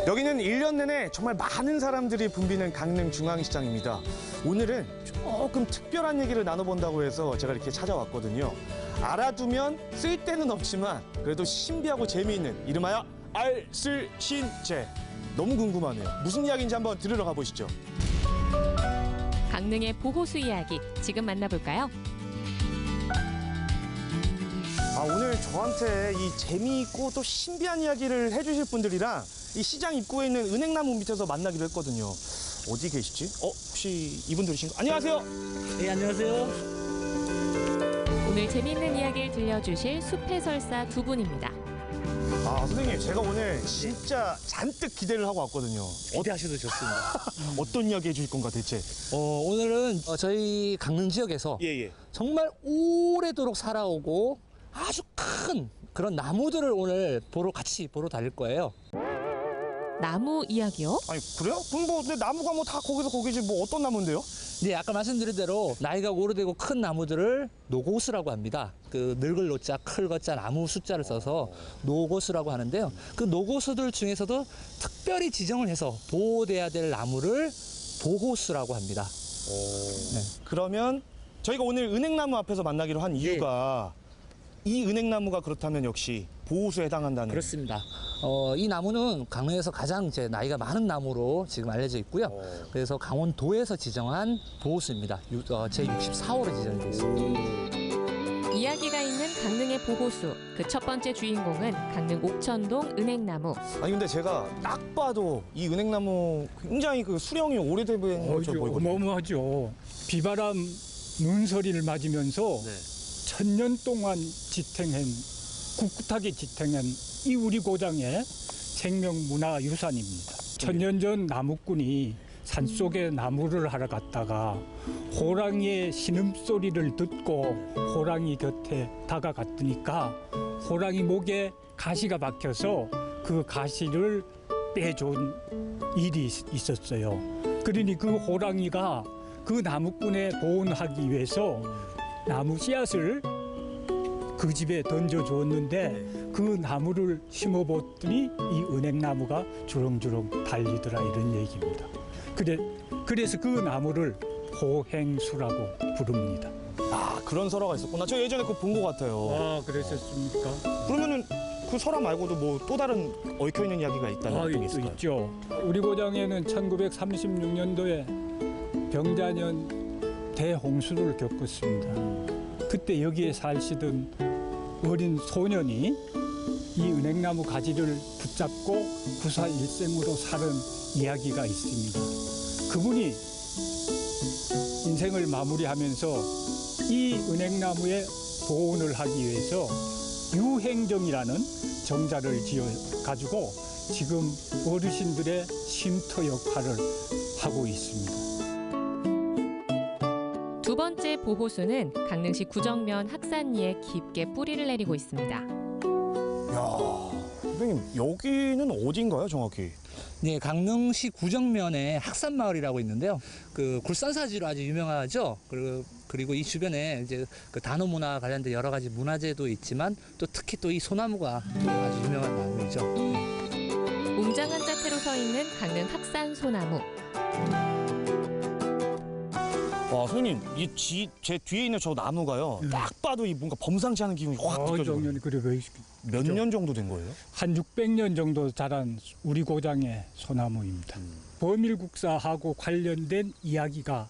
여기는 1년 내내 정말 많은 사람들이 붐비는 강릉 중앙시장입니다. 오늘은 조금 특별한 얘기를 나눠본다고 해서 제가 이렇게 찾아왔거든요. 알아두면 쓸데는 없지만 그래도 신비하고 재미있는 이름하여 알쓸신제. 너무 궁금하네요. 무슨 이야기인지 한번 들으러 가보시죠. 강릉의 보호수 이야기 지금 만나볼까요? 오늘 저한테 이 재미있고 또 신비한 이야기를 해주실 분들이랑 이 시장 입구에 있는 은행나무 밑에서 만나기로 했거든요. 어디 계시지? 혹시 이분들이신가요? 안녕하세요. 네, 안녕하세요. 오늘 재미있는 이야기를 들려주실 숲해설사 두 분입니다. 선생님, 제가 오늘 진짜 잔뜩 기대를 하고 왔거든요. 기대하셔도 좋습니다. 어떤 이야기 해주실 건가 대체? 오늘은 저희 강릉 지역에서 정말 오래도록 살아오고 아주 큰 그런 나무들을 오늘 같이 보러 다닐 거예요. 나무 이야기요? 아니, 그래요? 그럼 근데 나무가 다 거기지 어떤 나무인데요? 네, 아까 말씀드린 대로 나이가 오래되고 큰 나무들을 노고수라고 합니다. 그 늙을 노자, 클 거자, 나무 숫자를 써서 노고수라고 하는데요. 그 노고수들 중에서도 특별히 지정을 해서 보호돼야 될 나무를 보호수라고 합니다. 네. 그러면 저희가 오늘 은행나무 앞에서 만나기로 한 이유가 이 은행나무가 그렇다면 역시 보호수에 해당한다는. 그렇습니다. 이 나무는 강릉에서 가장 나이가 많은 나무로 지금 알려져 있고요. 그래서 강원도에서 지정한 보호수입니다. 제64호로 지정되어 있습니다. 이야기가 있는 강릉의 보호수. 그 첫 번째 주인공은 강릉 옥천동 은행나무. 근데 제가 딱 봐도 이 은행나무 굉장히 그 수령이 오래된 것처럼 보이거든요. 어마어마하죠. 비바람 눈소리를 맞으면서 천년 동안 꿋꿋하게 지탱한 이 우리 고장의 생명문화유산입니다. 천년 전 나무꾼이 산속에 나무를 하러 갔다가 호랑이의 신음소리를 듣고 호랑이 곁에 다가갔으니까 호랑이 목에 가시가 박혀서 그 가시를 빼준 일이 있었어요. 그러니 그 호랑이가 그 나무꾼에 보온하기 위해서 나무 씨앗을 그 집에 던져주었는데 그 나무를 심어봤더니 이 은행나무가 주렁주렁 달리더라, 이런 얘기입니다. 그래서 그 나무를 호행수라고 부릅니다. 그런 설화가 있었구나. 저 예전에 그거 본 것 같아요. 그랬었습니까? 그러면은 그 설화 말고도 또 다른 얽혀있는 이야기가 있다는 게 있을까요? 있죠. 우리 고장에는 1936년도에 병자년 대홍수를 겪었습니다. 그때 여기에 살시던 어린 소년이 이 은행나무 가지를 붙잡고 구사일생으로 살은 이야기가 있습니다. 그분이 인생을 마무리하면서 이 은행나무의 보온을 하기 위해서 유행정이라는 정자를 지어가지고 지금 어르신들의 쉼터 역할을 하고 있습니다. 두 번째 보호수는 강릉시 구정면 학산리에 깊게 뿌리를 내리고 있습니다. 선생님, 여기는 어딘가요, 정확히? 네, 강릉시 구정면에 학산마을이라고 있는데요. 그 굴산사지로 아주 유명하죠. 그리고 이 주변에 이제 그 단오 문화 관련된 여러 가지 문화재도 있지만 또 특히 또 이 소나무가 또 아주 유명한 나무이죠. 웅장한 자태로 서 있는 강릉 학산 소나무. 선생님, 제 뒤에 있는 저 나무가요. 딱 봐도 뭔가 범상치 않은 기분이 확 느껴져요. 몇 년 정도 된 거예요? 한 600년 정도 자란 우리 고장의 소나무입니다. 버밀국사하고 관련된 이야기가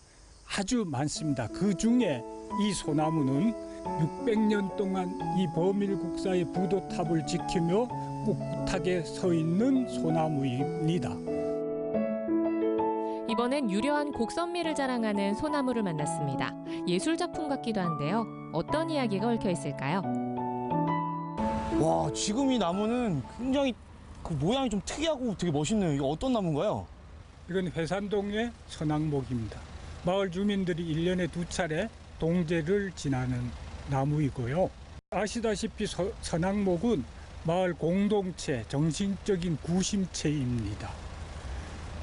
아주 많습니다. 그 중에 이 소나무는 600년 동안 이 버밀국사의 부도탑을 지키며 꿋꿋하게 서 있는 소나무입니다. 이번엔 유려한 곡선미를 자랑하는 소나무를 만났습니다. 예술작품 같기도 한데요. 어떤 이야기가 얽혀 있을까요? 지금 이 나무는 굉장히 그 모양이 좀 특이하고 되게 멋있네요. 이거 어떤 나무인가요? 이건 회산동의 선악목입니다. 마을 주민들이 1년에 2차례 동제를 지나는 나무이고요. 아시다시피 선악목은 마을 공동체, 정신적인 구심체입니다.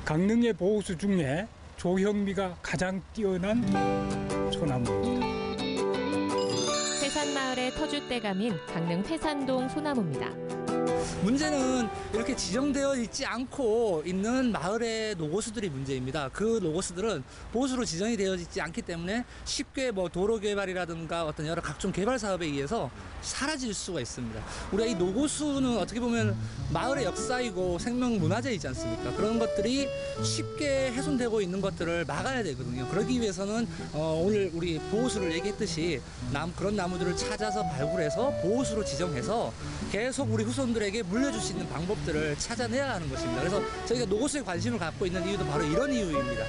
강릉의 보호수 중에 조형미가 가장 뛰어난 소나무입니다. 회산마을의 터줏대감인 강릉 회산동 소나무입니다. 문제는 문제는 이렇게 지정되어 있지 않고 있는 마을의 노고수들이 문제입니다. 그 노고수들은 보수로 지정이 되어 있지 않기 때문에 쉽게 뭐 도로 개발이라든가 어떤 여러 각종 개발 사업에 의해서 사라질 수가 있습니다. 우리가 이 노고수는 어떻게 보면 마을의 역사이고 생명 문화재이지 않습니까? 그런 것들이 쉽게 훼손되고 있는 것들을 막아야 되거든요. 그러기 위해서는 오늘 우리 보호수를 얘기했듯이 그런 나무들을 찾아서 발굴해서 보호수로 지정해서 계속 우리 후손들에게 물려줄 수 있는 방법들을 찾아내야 하는 것입니다. 그래서 저희가 노고수에 관심을 갖고 있는 이유도 바로 이런 이유입니다.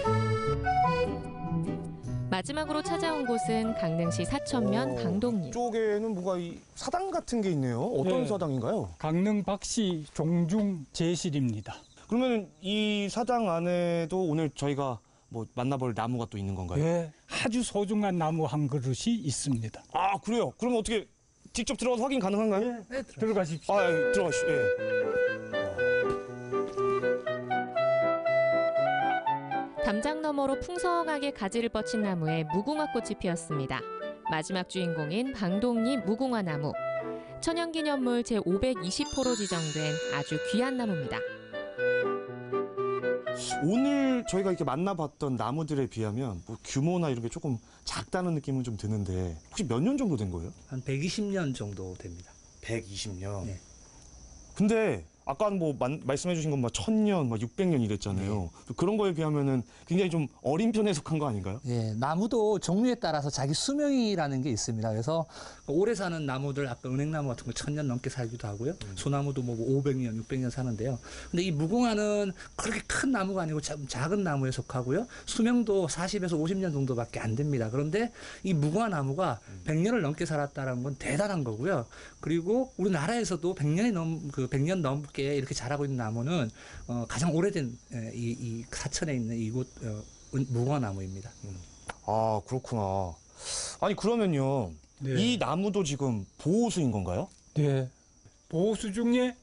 마지막으로 찾아온 곳은 강릉시 사천면 방동리. 이쪽에는 뭔가 이 사당 같은 게 있네요. 어떤 네. 사당인가요? 강릉 박씨 종중 제실입니다. 그러면 이 사당 안에도 오늘 저희가 뭐 만나볼 나무가 또 있는 건가요? 네, 아주 소중한 나무 한 그릇이 있습니다. 아, 그래요? 그러면 어떻게 직접 들어가서 확인 가능한가요? 네, 들어가십시오. 아, 예, 들어가시죠. 예. 담장 너머로 풍성하게 가지를 뻗친 나무에 무궁화꽃이 피었습니다. 마지막 주인공인 방동리 무궁화 나무. 천연기념물 제520호로 지정된 아주 귀한 나무입니다. 오늘 저희가 이렇게 만나봤던 나무들에 비하면 뭐 규모나 이런 게 조금 작다는 느낌은 좀 드는데 혹시 몇 년 정도 된 거예요? 한 120년 정도 됩니다. 120년. 네. 근데 아까 뭐 말씀해 주신 건 뭐 1000년, 뭐 600년 이랬잖아요. 그런 거에 비하면은 굉장히 좀 어린 편에 속한 거 아닌가요? 예, 나무도 종류에 따라서 자기 수명이라는 게 있습니다. 그래서 오래 사는 나무들, 아까 은행나무 같은 거 1000년 넘게 살기도 하고요. 소나무도 뭐 500년, 600년 사는데요. 근데 이 무궁화는 그렇게 큰 나무가 아니고 작은 나무에 속하고요. 수명도 40에서 50년 정도밖에 안 됩니다. 그런데 이 무궁화 나무가 100년을 넘게 살았다는 건 대단한 거고요. 그리고 우리나라에서도 100년 넘게 이렇게 자라고 있는 나무는 가장 오래된 이 사천에 있는 이곳 무궁화 나무입니다. 아, 그렇구나. 아니, 그러면요. 네. 이 나무도 지금 보호수인 건가요? 네, 보호수 중에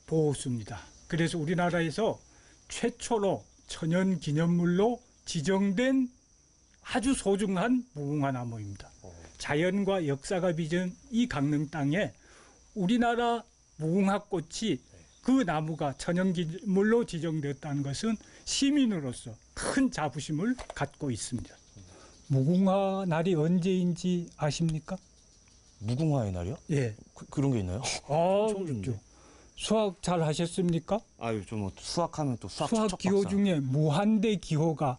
보호수입니다. 그래서 우리나라에서 최초로 천연기념물로 지정된 아주 소중한 무궁화 나무입니다. 자연과 역사가 빚은 이 강릉 땅에 우리나라 무궁화꽃이 그 나무가 천연기물로 지정됐다는 것은 시민으로서 큰 자부심을 갖고 있습니다. 무궁화 날이 언제인지 아십니까? 무궁화의 날이요? 예. 그런 게 있나요? 처음 듣죠. 수학 잘 하셨습니까? 아유, 좀 수학하면 또 수학 수학 기호 척척박사. 중에 무한대 기호가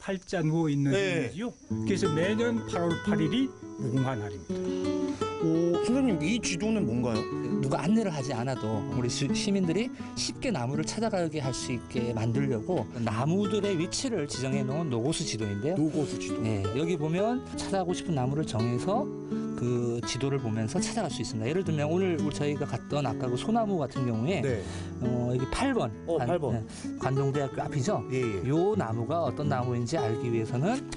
팔자 누워 있는 네. 해이지요. 그래서 매년 8월 8일이 무궁화 날입니다. 오, 선생님, 이 지도는 뭔가요? 누가 안내를 하지 않아도 우리 시민들이 쉽게 나무를 찾아가게 할 수 있게 만들려고 나무들의 위치를 지정해 놓은 노고수 지도인데요. 노고수 지도. 네, 여기 보면 찾아가고 싶은 나무를 정해서 그 지도를 보면서 찾아갈 수 있습니다. 예를 들면 오늘 저희가 갔던 아까 그 소나무 같은 경우에 네. 여기 8번, 8번. 관동대학교 앞이죠. 예, 예. 요 나무가 어떤 나무인지 알기 위해서는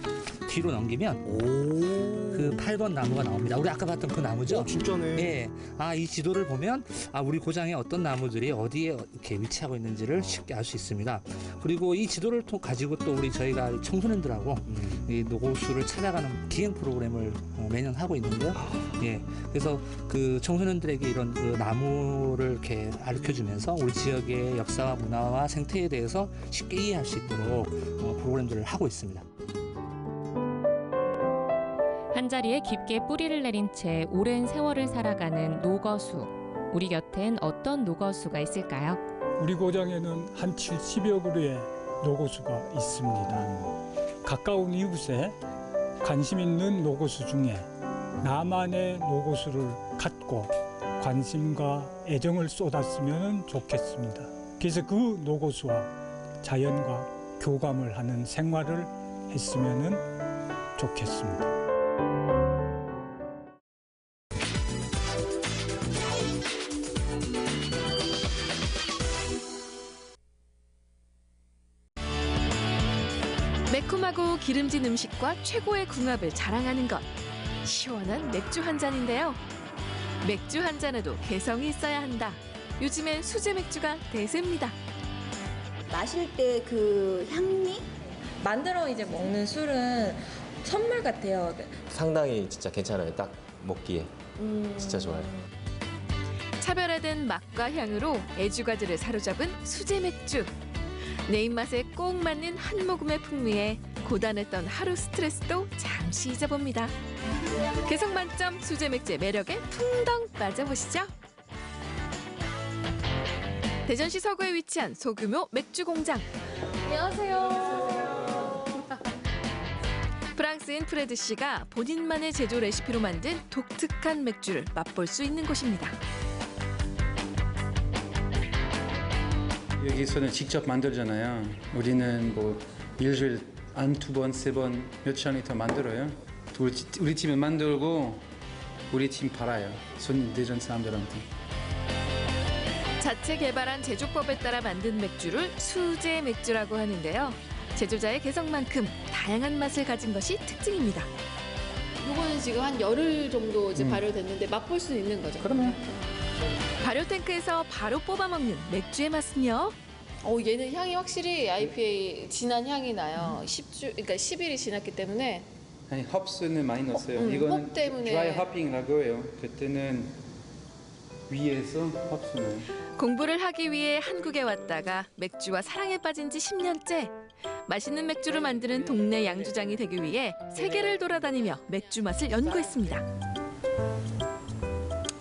뒤로 넘기면 오. 그 8번 나무가 나옵니다. 우리 아까 봤던 그 나무죠? 진짜네. 예. 이 지도를 보면 우리 고장에 어떤 나무들이 어디에 이렇게 위치하고 있는지를 쉽게 알 수 있습니다. 그리고 이 지도를 가지고 또 저희가 청소년들하고 이 노고수를 찾아가는 기행 프로그램을 매년 하고 있는데요. 예. 그래서 그 청소년들에게 이런 그 나무를 이렇게 가르쳐 주면서 우리 지역의 역사와 문화와 생태에 대해서 쉽게 이해할 수 있도록 프로그램들을 하고 있습니다. 한자리에 깊게 뿌리를 내린 채 오랜 세월을 살아가는 노거수. 우리 곁엔 어떤 노거수가 있을까요? 우리 고장에는 한 70여 그루의 노고수가 있습니다. 가까운 이웃에 관심 있는 노고수 중에 나만의 노고수를 갖고 관심과 애정을 쏟았으면 좋겠습니다. 그래서 그 노고수와 자연과 교감을 하는 생활을 했으면 좋겠습니다. 매콤하고 기름진 음식과 최고의 궁합을 자랑하는 것. 시원한 맥주 한 잔인데요. 맥주 한 잔에도 개성이 있어야 한다. 요즘엔 수제 맥주가 대세입니다. 마실 때 그 향미? 만들어 이제 먹는 술은 선물 같아요. 상당히 진짜 괜찮아요. 딱 먹기에 진짜 좋아요. 차별화된 맛과 향으로 애주가들을 사로잡은 수제 맥주. 내 입맛에 꼭 맞는 한 모금의 풍미에 고단했던 하루 스트레스도 잠시 잊어봅니다. 개성 만점 수제 맥주의 매력에 풍덩 빠져보시죠. 대전시 서구에 위치한 소규모 맥주 공장. 안녕하세요. 프랑스인 프레드 씨가 본인만의 제조 레시피로 만든 독특한 맥주를 맛볼 수 있는 곳입니다. 여기서는 직접 만들잖아요. 우리는 뭐 일주일 한 2번, 3번 몇천 리터 만들어요. 우리 팀은 만들고 우리 팀 팔아요. 대전 사람들한테. 자체 개발한 제조법에 따라 만든 맥주를 수제 맥주라고 하는데요. 제조자의 개성만큼 다양한 맛을 가진 것이 특징입니다. 이거는 지금 한 열흘 정도 이제 발효됐는데 맛볼 수 있는 거죠? 그러면 발효 탱크에서 바로 뽑아 먹는 맥주의 맛은요. 얘는 향이 확실히 IPA 진한 향이 나요. 10주, 그러니까 10일이 지났기 때문에. 아니 헙스는 많이 넣었어요. 이거는 헙 때문에. 드라이 호핑이라고 해요. 그때는 위에서 헙스 넣어요. 공부를 하기 위해 한국에 왔다가 맥주와 사랑에 빠진 지 10년째. 맛있는 맥주를 만드는 동네 양주장이 되기 위해 세계를 돌아다니며 맥주 맛을 연구했습니다.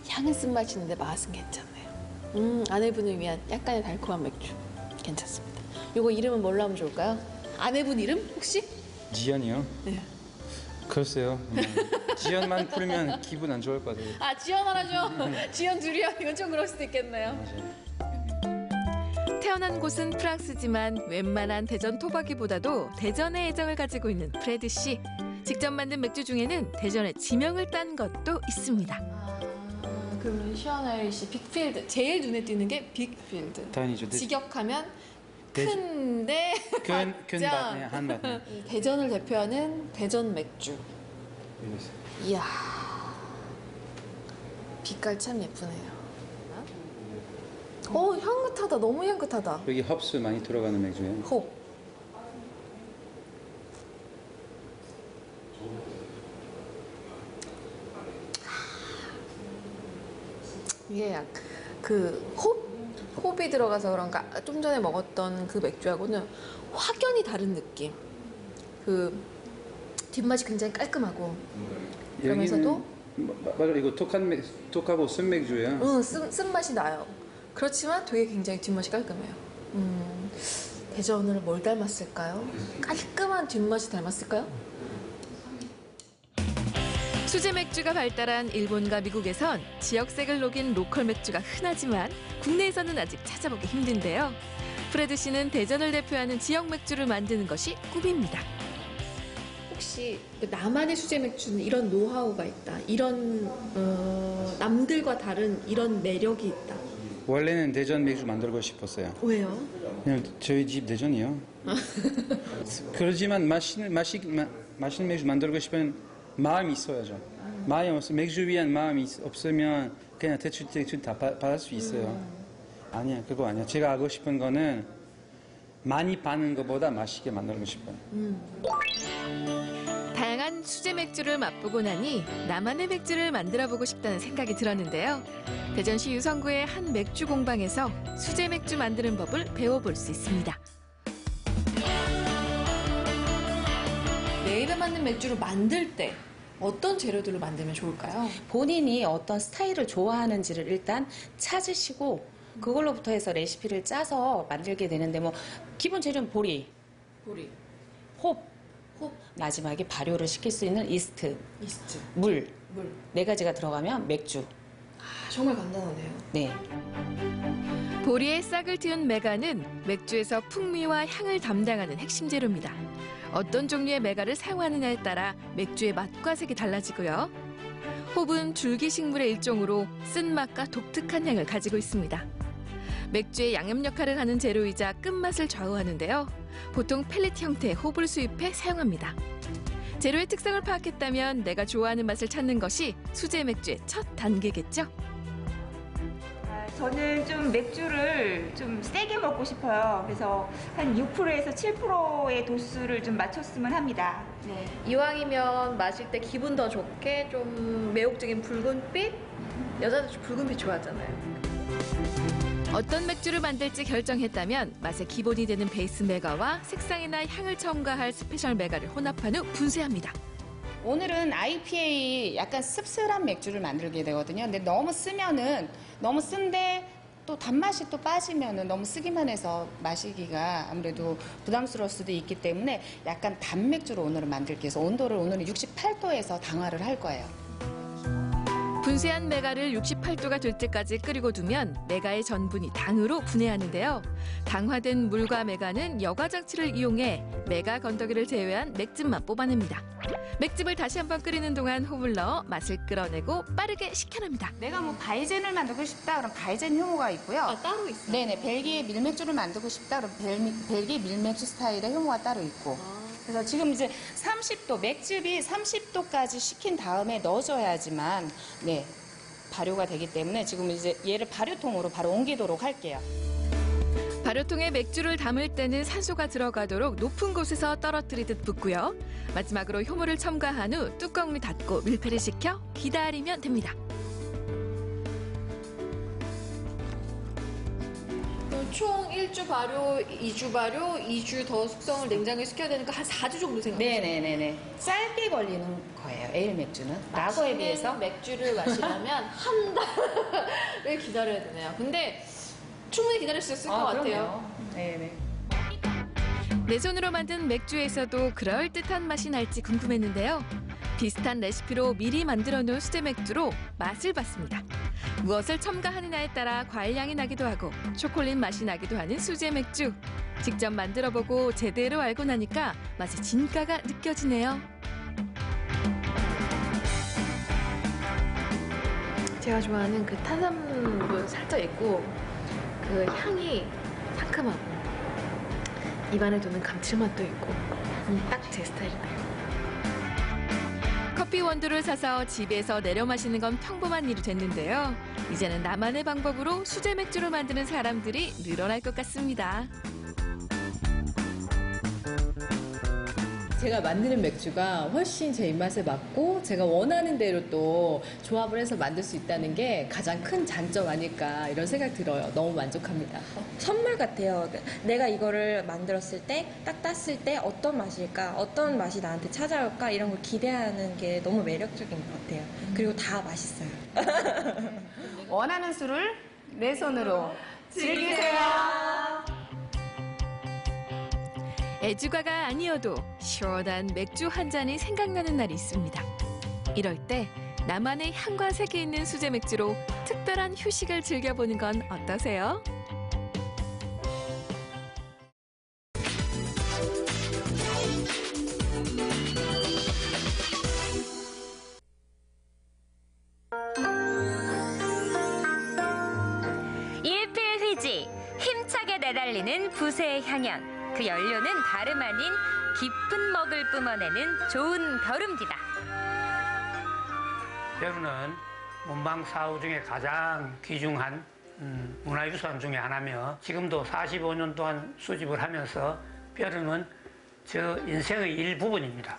향은 쓴맛이는데 맛은 괜찮네요. 아내분을 위한 약간의 달콤한 맥주 괜찮습니다. 이거 이름은 뭘로 하면 좋을까요? 아내분 이름 혹시? 지연이요? 네. 글쎄요. 지연만 부르면 기분 안 좋을 것 같아요. 아 지연 하나죠? 지연 둘이요? 이건 좀 그럴 수도 있겠네요. 맞아요. 태어난 곳은 프랑스지만 웬만한 대전 토박이보다도 대전의 애정을 가지고 있는 프레드 씨. 직접 만든 맥주 중에는 대전의 지명을 딴 것도 있습니다. 그러면 시원하일 씨 빅필드 제일 눈에 띄는 게 빅필드. 당연히죠. 지격하면 큰데 큰 맞죠? 밭, 한 밭. 이 대전을 대표하는 대전 맥주. 이야, 빛깔 참 예쁘네요. 향긋하다. 너무 향긋하다. 여기 헙스 많이 들어가는 맥주예요. 홉. 이게 홉이 들어가서 그런가 좀 전에 먹었던 그 맥주하고는 확연히 다른 느낌. 그 뒷맛이 굉장히 깔끔하고 그러면서도 맞아, 이거 독하고 쓴 맥주예요. 쓴맛이 나요. 그렇지만 되게 굉장히 뒷맛이 깔끔해요. 대전을 뭘 닮았을까요? 깔끔한 뒷맛이 닮았을까요? 수제 맥주가 발달한 일본과 미국에선 지역색을 녹인 로컬 맥주가 흔하지만 국내에서는 아직 찾아보기 힘든데요. 프레드 씨는 대전을 대표하는 지역 맥주를 만드는 것이 꿈입니다. 혹시 나만의 수제 맥주는 이런 노하우가 있다. 이런 남들과 다른 이런 매력이 있다. 원래는 대전 맥주 만들고 싶었어요. 왜요? 그냥 저희 집 대전이요. 그러지만 맛있는 맥주 만들고 싶으면 마음이 있어야죠. 마음이 없어 맥주 위한 마음이 없으면 그냥 대충 다 받을 수 있어요. 아니야, 그거 아니야. 제가 하고 싶은 거는 많이 파는 것보다 맛있게 만들고 싶어요. 다양한 수제 맥주를 맛보고 나니 나만의 맥주를 만들어보고 싶다는 생각이 들었는데요. 대전시 유성구의 한 맥주 공방에서 수제 맥주 만드는 법을 배워볼 수 있습니다. 내 입에 맞는 맥주를 만들 때 어떤 재료들로 만들면 좋을까요? 본인이 어떤 스타일을 좋아하는지를 일단 찾으시고 그걸로부터 해서 레시피를 짜서 만들게 되는데 뭐 기본 재료는 보리, 홉, 마지막에 발효를 시킬 수 있는 이스트, 물. 네 가지가 들어가면 맥주. 정말 간단하네요. 네. 보리의 싹을 틔운 메가는 맥주에서 풍미와 향을 담당하는 핵심 재료입니다. 어떤 종류의 메가를 사용하느냐에 따라 맥주의 맛과 색이 달라지고요. 홉은 줄기식물의 일종으로 쓴맛과 독특한 향을 가지고 있습니다. 맥주의 양념 역할을 하는 재료이자 끝맛을 좌우하는데요. 보통 펠릿 형태의 홉을 수입해 사용합니다. 재료의 특성을 파악했다면 내가 좋아하는 맛을 찾는 것이 수제 맥주의 첫 단계겠죠. 저는 좀 맥주를 좀 세게 먹고 싶어요. 그래서 한 6%에서 7%의 도수를 좀 맞췄으면 합니다. 네. 이왕이면 마실 때 기분 더 좋게 좀 매혹적인 붉은빛? 여자들 붉은빛 좋아하잖아요. 어떤 맥주를 만들지 결정했다면 맛의 기본이 되는 베이스 메가와 색상이나 향을 첨가할 스페셜 메가를 혼합한 후 분쇄합니다. 오늘은 IPA 약간 씁쓸한 맥주를 만들게 되거든요. 근데 너무 쓴데 또 단맛이 또 빠지면은 너무 쓰기만 해서 마시기가 아무래도 부담스러울 수도 있기 때문에 약간 단맥주로 오늘은 만들기 위해서 온도를 오늘은 68도에서 당화를 할 거예요. 분쇄한 메가를 68도가 될 때까지 끓이고 두면 메가의 전분이 당으로 분해하는데요. 당화된 물과 메가는 여과 장치를 이용해 메가 건더기를 제외한 맥즙만 뽑아냅니다. 맥즙을 다시 한번 끓이는 동안 홈을 넣어 맛을 끌어내고 빠르게 식혀냅니다. 내가 뭐 바이젠을 만들고 싶다 그럼 바이젠 효모가 있고요. 따로 있어요? 네네, 벨기에 밀맥주를 만들고 싶다 그럼 벨기에 밀맥주 스타일의 효모가 따로 있고. 그래서 지금 이제 30도, 맥즙이 30도까지 식힌 다음에 넣어줘야지만 네, 발효가 되기 때문에 지금 이제 얘를 발효통으로 바로 옮기도록 할게요. 발효통에 맥주를 담을 때는 산소가 들어가도록 높은 곳에서 떨어뜨리듯 붓고요. 마지막으로 효모를 첨가한 후 뚜껑을 닫고 밀폐를 시켜 기다리면 됩니다. 총 1주 발효, 2주 발효, 2주 더 숙성을 냉장고에 시켜야 되니까 한 4주 정도 생각하시죠? 네네네네. 짧게 걸리는 거예요, 에일 맥주는. 라거에 비해서. 맥주를 마시려면 한 달을 기다려야 되네요. 근데 충분히 기다릴 수 있을 것 같아요. 네네. 내 손으로 만든 맥주에서도 그럴듯한 맛이 날지 궁금했는데요. 비슷한 레시피로 미리 만들어 놓은 수제 맥주로 맛을 봤습니다. 무엇을 첨가하느냐에 따라 과일향이 나기도 하고 초콜릿 맛이 나기도 하는 수제 맥주. 직접 만들어보고 제대로 알고 나니까 맛의 진가가 느껴지네요. 제가 좋아하는 그 탄산도 살짝 있고 그 향이 상큼하고 입안에 도는 감칠맛도 있고 딱 제 스타일이네요. 커피 원두를 사서 집에서 내려 마시는 건 평범한 일이 됐는데요. 이제는 나만의 방법으로 수제 맥주를 만드는 사람들이 늘어날 것 같습니다. 제가 만드는 맥주가 훨씬 제 입맛에 맞고 제가 원하는 대로 또 조합을 해서 만들 수 있다는 게 가장 큰 장점 아닐까 이런 생각 들어요. 너무 만족합니다. 선물 같아요. 내가 이거를 만들었을 때, 딱 땄을 때 어떤 맛일까, 어떤 맛이 나한테 찾아올까 이런 걸 기대하는 게 너무 매력적인 것 같아요. 그리고 다 맛있어요. 원하는 술을 내 손으로 즐기세요. 애주가가 아니어도 시원한 맥주 한 잔이 생각나는 날이 있습니다. 이럴 때 나만의 향과 색이 있는 수제 맥주로 특별한 휴식을 즐겨보는 건 어떠세요? 일필휘지, 힘차게 내달리는 부세의 향연. 그 연료는 다름 아닌 깊은 먹을 뿜어내는 좋은 벼루입니다. 벼루는 문방사후 중에 가장 귀중한 문화유산 중에 하나며 지금도 45년 동안 수집을 하면서 벼루는 저 인생의 일부분입니다.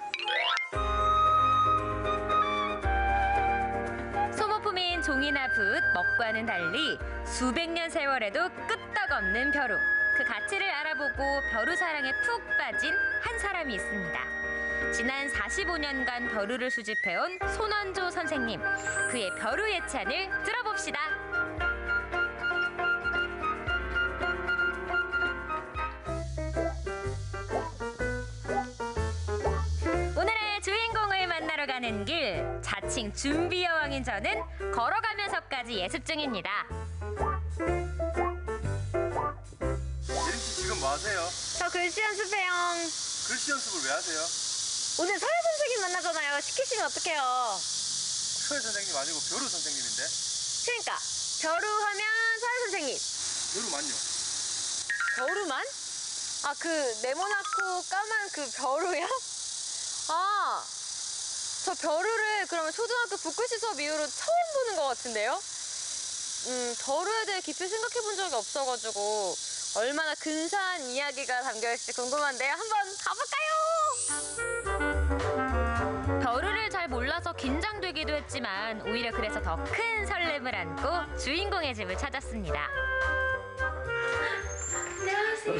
소모품인 종이나 붓, 먹과는 달리 수백 년 세월에도 끄떡없는 벼루. 그 가치를 알아보고 벼루 사랑에 푹 빠진 한 사람이 있습니다. 지난 45년간 벼루를 수집해온 손원조 선생님. 그의 벼루 예찬을 들어봅시다. 오늘의 주인공을 만나러 가는 길. 자칭 준비 여왕인 저는 걸어가면서까지 예습 중입니다. 지금 뭐 하세요? 저 글씨 연습해요. 글씨 연습을 왜 하세요? 오늘 서예 선생님 만나잖아요. 시키시면 어떡해요? 서예 선생님 아니고 벼루 선생님인데? 그러니까 벼루 하면 서예 선생님. 벼루만요. 벼루만? 아, 그 네모나고 까만 그 벼루요? 아, 저 벼루를 그러면 초등학교 붓글씨 수업 이후로 처음 보는 것 같은데요? 벼루에 대해 깊이 생각해 본 적이 없어가지고 얼마나 근사한 이야기가 담겨있을지 궁금한데요. 한번 가볼까요? 벼루를 잘 몰라서 긴장되기도 했지만 오히려 그래서 더 큰 설렘을 안고 주인공의 집을 찾았습니다.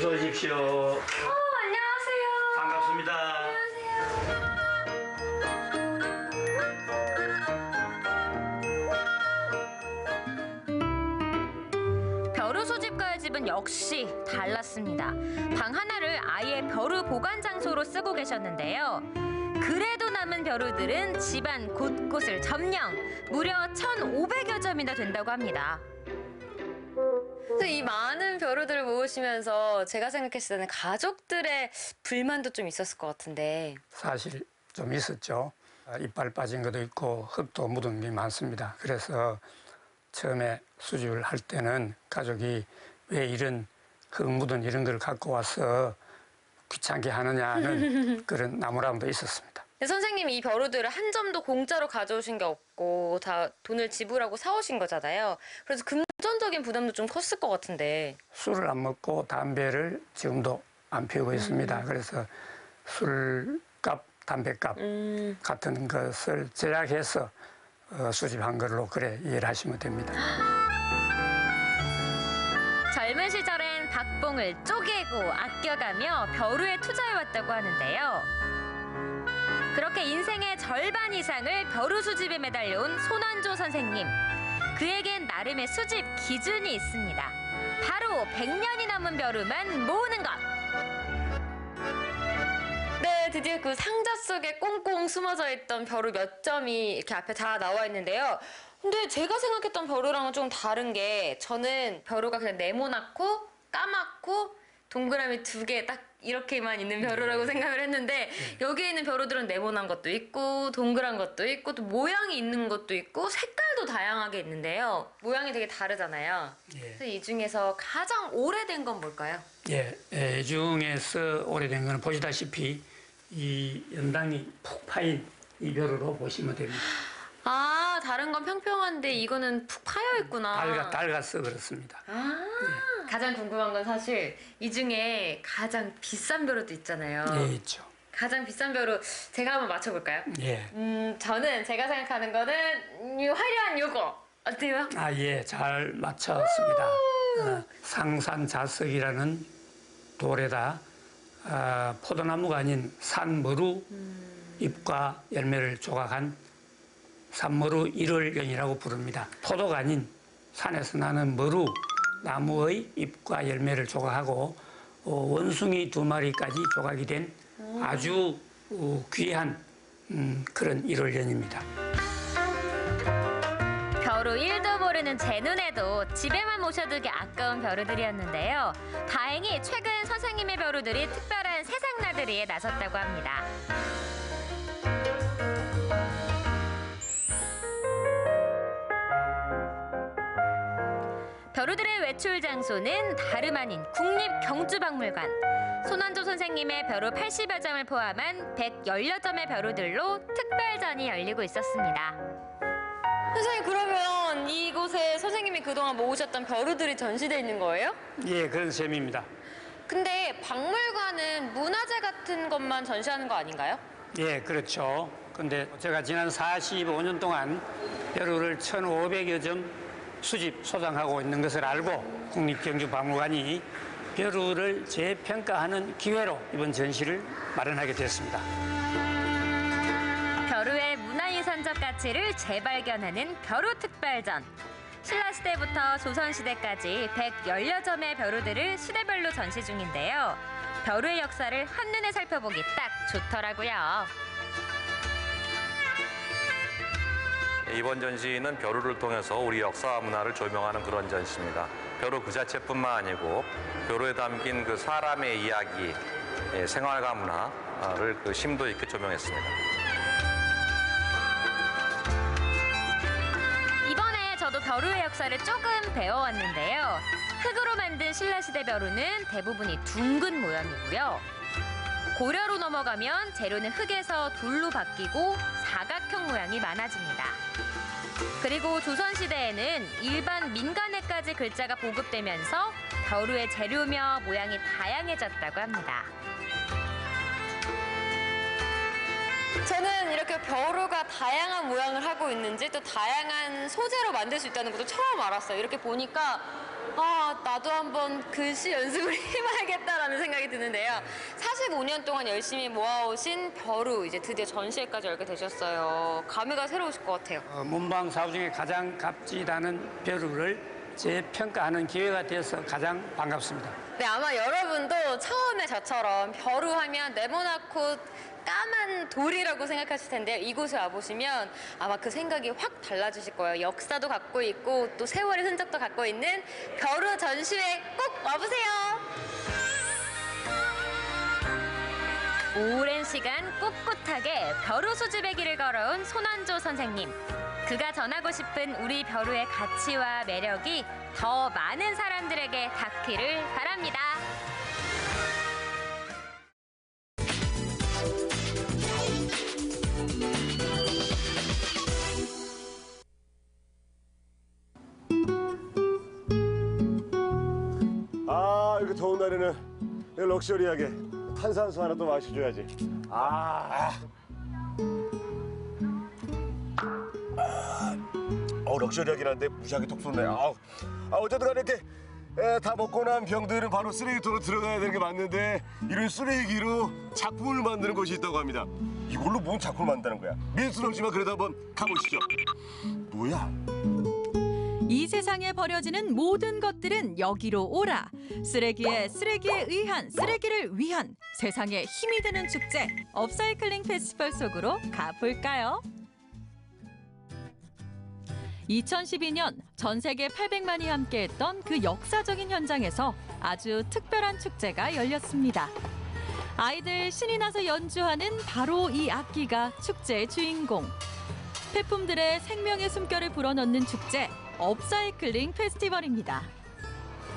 어서 오십시오. 안녕하세요. 반갑습니다. 벼루 수집가의 집은 역시 달랐습니다. 방 하나를 아예 벼루 보관 장소로 쓰고 계셨는데요. 그래도 남은 벼루들은 집안 곳곳을 점령, 무려 1,500여 점이나 된다고 합니다. 이 많은 벼루들을 모으시면서 제가 생각했을 때는 가족들의 불만도 좀 있었을 것 같은데. 사실 좀 있었죠. 이빨 빠진 것도 있고 흙도 묻은 게 많습니다. 그래서 처음에 수집을 할 때는 가족이 왜 이런 흙 묻은 이런 걸 갖고 와서 귀찮게 하느냐는 그런 나무람도 있었습니다. 선생님이 이 벼루들을 한 점도 공짜로 가져오신 게 없고 다 돈을 지불하고 사오신 거잖아요. 그래서 금전적인 부담도 좀 컸을 것 같은데. 술을 안 먹고 담배를 지금도 안 피우고 있습니다. 그래서 술값, 담배값 같은 것을 제약해서 수집한 걸로 그래 이해를 하시면 됩니다. 젊은 시절엔 박봉을 쪼개고 아껴가며 벼루에 투자해왔다고 하는데요. 그렇게 인생의 절반 이상을 벼루 수집에 매달려온 손환조 선생님. 그에겐 나름의 수집 기준이 있습니다. 바로 100년이 넘은 벼루만 모으는 것. 네, 드디어 그 상자 속에 꽁꽁 숨어져 있던 벼루 몇 점이 이렇게 앞에 다 나와 있는데요. 근데 제가 생각했던 벼루랑은 좀 다른 게 저는 벼루가 그냥 네모나고 까맣고 동그라미 2개 딱 이렇게만 있는 벼루라고 생각을 했는데 여기에 있는 벼루들은 네모난 것도 있고 동그란 것도 있고 또 모양이 있는 것도 있고 색깔도 다양하게 있는데요. 모양이 되게 다르잖아요. 그래서 이 중에서 가장 오래된 건 뭘까요? 이 중에서 오래된 건 보시다시피 이 연당이 푹 파인 이 벼루로 보시면 됩니다. 아, 다른 건 평평한데 이거는 푹 파여 있구나. 닳아서 그렇습니다. 가장 궁금한 건 사실 이 중에 가장 비싼 벼루도 있잖아요. 예, 있죠. 가장 비싼 벼루 제가 한번 맞춰볼까요? 예. 저는 제가 생각하는 거는 이 화려한 요거 어때요? 예, 잘 맞췄습니다. 상산자석이라는 돌에다 포도나무가 아닌 산머루 잎과 열매를 조각한 산머루 일월견이라고 부릅니다. 포도가 아닌 산에서 나는 머루 나무의 잎과 열매를 조각하고 원숭이 2마리까지 조각이 된 아주 귀한 그런 일월견입니다. 벼루 1도 모르는 제 눈에도 집에만 모셔두기 아까운 벼루들이었는데요. 다행히 최근 선생님의 벼루들이 특별한 세상나들이에 나섰다고 합니다. 벼루들의 외출 장소는 다름 아닌 국립경주박물관. 손환조 선생님의 벼루 80여 점을 포함한 110여점의 벼루들로 특별전이 열리고 있었습니다. 선생님, 그러면 이곳에 선생님이 그동안 모으셨던 벼루들이 전시되어 있는 거예요? 예, 그런 셈입니다. 근데 박물관은 문화재 같은 것만 전시하는 거 아닌가요? 예, 그렇죠. 근데 제가 지난 45년 동안 벼루를 1,500여 점 수집, 소장하고 있는 것을 알고 국립경주박물관이 벼루를 재평가하는 기회로 이번 전시를 마련하게 됐습니다. 벼루의 문화유산적 가치를 재발견하는 벼루 특별전. 신라시대부터 조선시대까지 110여 점의 벼루들을 시대별로 전시 중인데요. 벼루의 역사를 한눈에 살펴보기 딱 좋더라고요. 이번 전시는 벼루를 통해서 우리 역사와 문화를 조명하는 그런 전시입니다. 벼루 그 자체뿐만 아니고 벼루에 담긴 그 사람의 이야기, 생활과 문화를 그 심도 있게 조명했습니다. 이번에 저도 벼루의 역사를 조금 배워왔는데요. 흙으로 만든 신라시대 벼루는 대부분이 둥근 모양이고요. 고려로 넘어가면 재료는 흙에서 돌로 바뀌고 사각형 모양이 많아집니다. 그리고 조선시대에는 일반 민간에까지 글자가 보급되면서 벼루의 재료며 모양이 다양해졌다고 합니다. 저는 이렇게 벼루가 다양한 모양을 하고 있는지 또 다양한 소재로 만들 수 있다는 것도 처음 알았어요. 이렇게 보니까 나도 한번 글씨 연습을 해봐야겠다라는 생각이 드는데요. 45년 동안 열심히 모아오신 벼루 이제 드디어 전시회까지 열게 되셨어요. 감회가 새로우실 것 같아요. 문방 사부 중에 가장 값지다는 벼루를 재평가하는 기회가 되어서 가장 반갑습니다. 네, 아마 여러분도 처음에 저처럼 벼루 하면 네모나고 까만 돌이라고 생각하실 텐데요. 이곳에 와보시면 아마 그 생각이 확 달라지실 거예요. 역사도 갖고 있고 또 세월의 흔적도 갖고 있는 벼루 전시회 꼭 와보세요. 오랜 시간 꿋꿋하게 벼루 수집의 길을 걸어온 손환조 선생님. 그가 전하고 싶은 우리 벼루의 가치와 매력이 더 많은 사람들에게 닿기를 바랍니다. 이렇게 더운 날에는 럭셔리하게 탄산수 하나 또 마셔줘야지. 럭셔리하긴 한데 무시하게 톡 쏘네. 어쨌든 간에 이렇게 다 먹고 난 병들은 바로 쓰레기통으로 들어가야 되는 게 맞는데 이런 쓰레기로 작품을 만드는 곳이 있다고 합니다. 이걸로 뭔 작품을 만드는 거야? 밀수는 없지만 그래도 한번 가보시죠. 뭐야? 이 세상에 버려지는 모든 것들은 여기로 오라. 쓰레기에 의한, 쓰레기를 위한 세상에 힘이 되는 축제 업사이클링 페스티벌 속으로 가볼까요? 2012년 전 세계 800만이 함께했던 그 역사적인 현장에서 아주 특별한 축제가 열렸습니다. 아이들 신이 나서 연주하는 바로 이 악기가 축제의 주인공. 폐품들의 생명의 숨결을 불어넣는 축제 업사이클링 페스티벌입니다.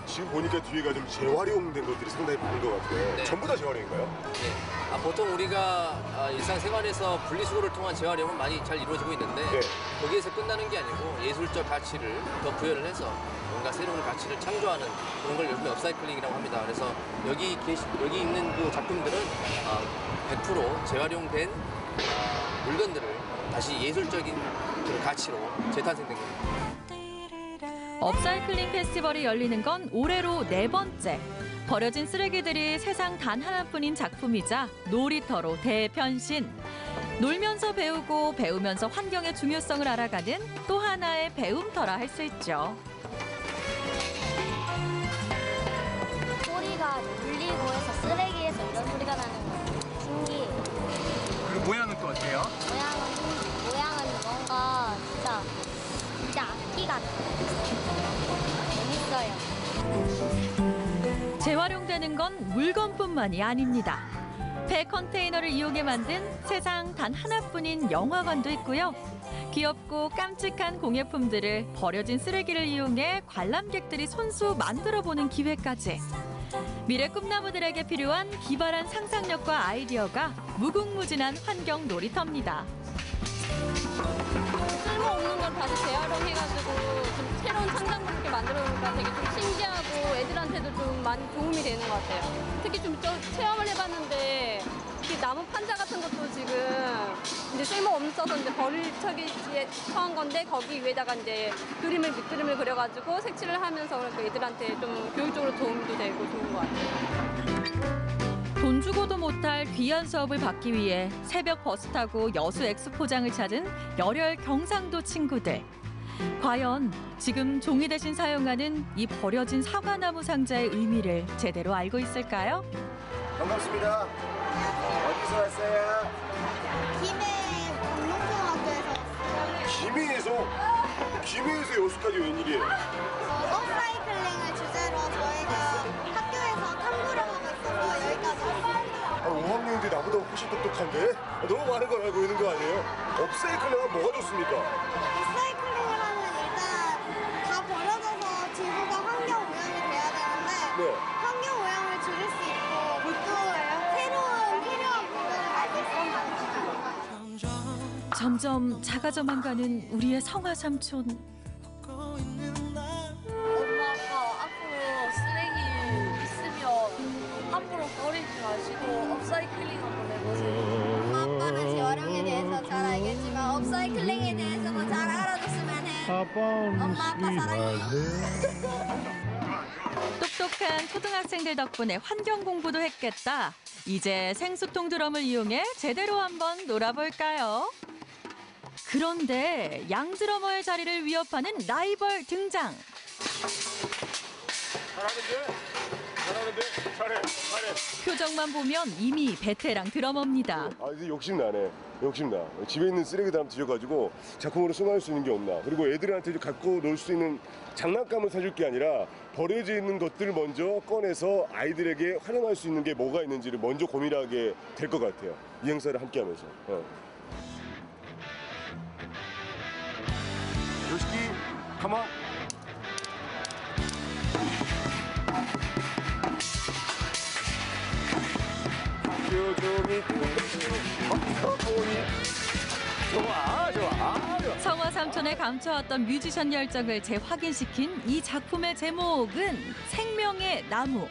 지금 보니까 뒤에가 좀 재활용된 것들이 상당히 많은 것 같아요. 네. 전부 다 재활용인가요? 네. 보통 우리가 일상생활에서 분리수거를 통한 재활용은 많이 잘 이루어지고 있는데 거기에서 끝나는 게 아니고 예술적 가치를 더 부여를 해서 뭔가 새로운 가치를 창조하는 그런 걸 요즘에 업사이클링이라고 합니다. 그래서 여기 있는 그 작품들은 100% 재활용된 물건들을 다시 예술적인 그런 가치로 재탄생된 겁니다. 업사이클링 페스티벌이 열리는 건 올해로 4번째. 버려진 쓰레기들이 세상 단 하나뿐인 작품이자 놀이터로 대변신. 놀면서 배우고 배우면서 환경의 중요성을 알아가는 또 하나의 배움터라 할 수 있죠. 소리가 울리고 해서 쓰레기에서 이런 소리가 나는 거 신기해요. 그리고 모양은 또 어때요? 모양은 뭔가 진짜 악기 같아요. 재밌어요. 재활용되는 건 물건뿐만이 아닙니다. 폐 컨테이너를 이용해 만든 세상 단 하나뿐인 영화관도 있고요. 귀엽고 깜찍한 공예품들을 버려진 쓰레기를 이용해 관람객들이 손수 만들어보는 기회까지. 미래 꿈나무들에게 필요한 기발한 상상력과 아이디어가 무궁무진한 환경 놀이터입니다. 쓸모없는 걸 다시 재활용해가지고 좀 새로운 창작물 이렇게 만들어놓으니까 되게 좀 신기하고 애들한테도 좀 많이 도움이 되는 것 같아요. 특히 좀 체험을 해봤는데 특히 나무 판자 같은 것도 지금 이제 쓸모없어서 이제 버릴 처기에 처한 건데 거기 위에다가 이제 밑그림을 그려가지고 색칠을 하면서 그러니까 애들한테 좀 교육적으로 도움도 되고 좋은 것 같아요. 돈 주고도 못할 귀한 수업을 받기 위해 새벽 버스 타고 여수 엑스포장을 찾은 열혈 경상도 친구들. 과연 지금 종이 대신 사용하는 이 버려진 사과나무 상자의 의미를 제대로 알고 있을까요? 반갑습니다. 어디서 왔어요? 김해 공농초등학교에서 왔어요. 김해에서 여수까지 웬일이에요? 업사이클링을 주제로 저희가 학교에서 탐구를 하고 있어서 여기까지 왔어요. 5학년인데 나보다 훨씬 똑똑한데? 너무 많은 걸 알고 있는 거 아니에요? 업사이클링은 뭐가 좋습니까? 업사이클링을 하면 일단 다 버려져서 지구가 환경 오염이 돼야 되는데 환경 오염을 줄일 수 있고 또 새로운 필요한 물건을 만들 수 있어요. 점점 작아져만 가는 우리의 성화 삼촌. 엄마 아빠 앞으로 쓰레기 있으면 함부로 버리지 마시고 업사이클링 한번 해보세요. 엄마 아빠는 재활용에 대해서 잘 알겠지만 업사이클링에 대해서도 잘 알아줬으면 해. 엄마 아빠 사랑해. 똑똑한 초등학생들 덕분에 환경 공부도 했겠다. 이제 생수통 드럼을 이용해 제대로 한번 놀아볼까요? 그런데 양드러머의 자리를 위협하는 라이벌 등장. 잘해. 표정만 보면 이미 베테랑 드러머입니다. 아, 이제 욕심나. 집에 있는 쓰레기들 한번 뒤져가지고 작품으로 승화할 수 있는 게 없나. 그리고 애들한테 갖고 놀 수 있는 장난감을 사줄 게 아니라 버려져 있는 것들을 먼저 꺼내서 아이들에게 활용할 수 있는 게 뭐가 있는지를 먼저 고민하게 될 것 같아요. 이 행사를 함께 하면서. 요시키, 가만. 좋아. 성화 삼촌의 감춰왔던 뮤지션 열정을 재확인시킨 이 작품의 제목은 생명의 나무.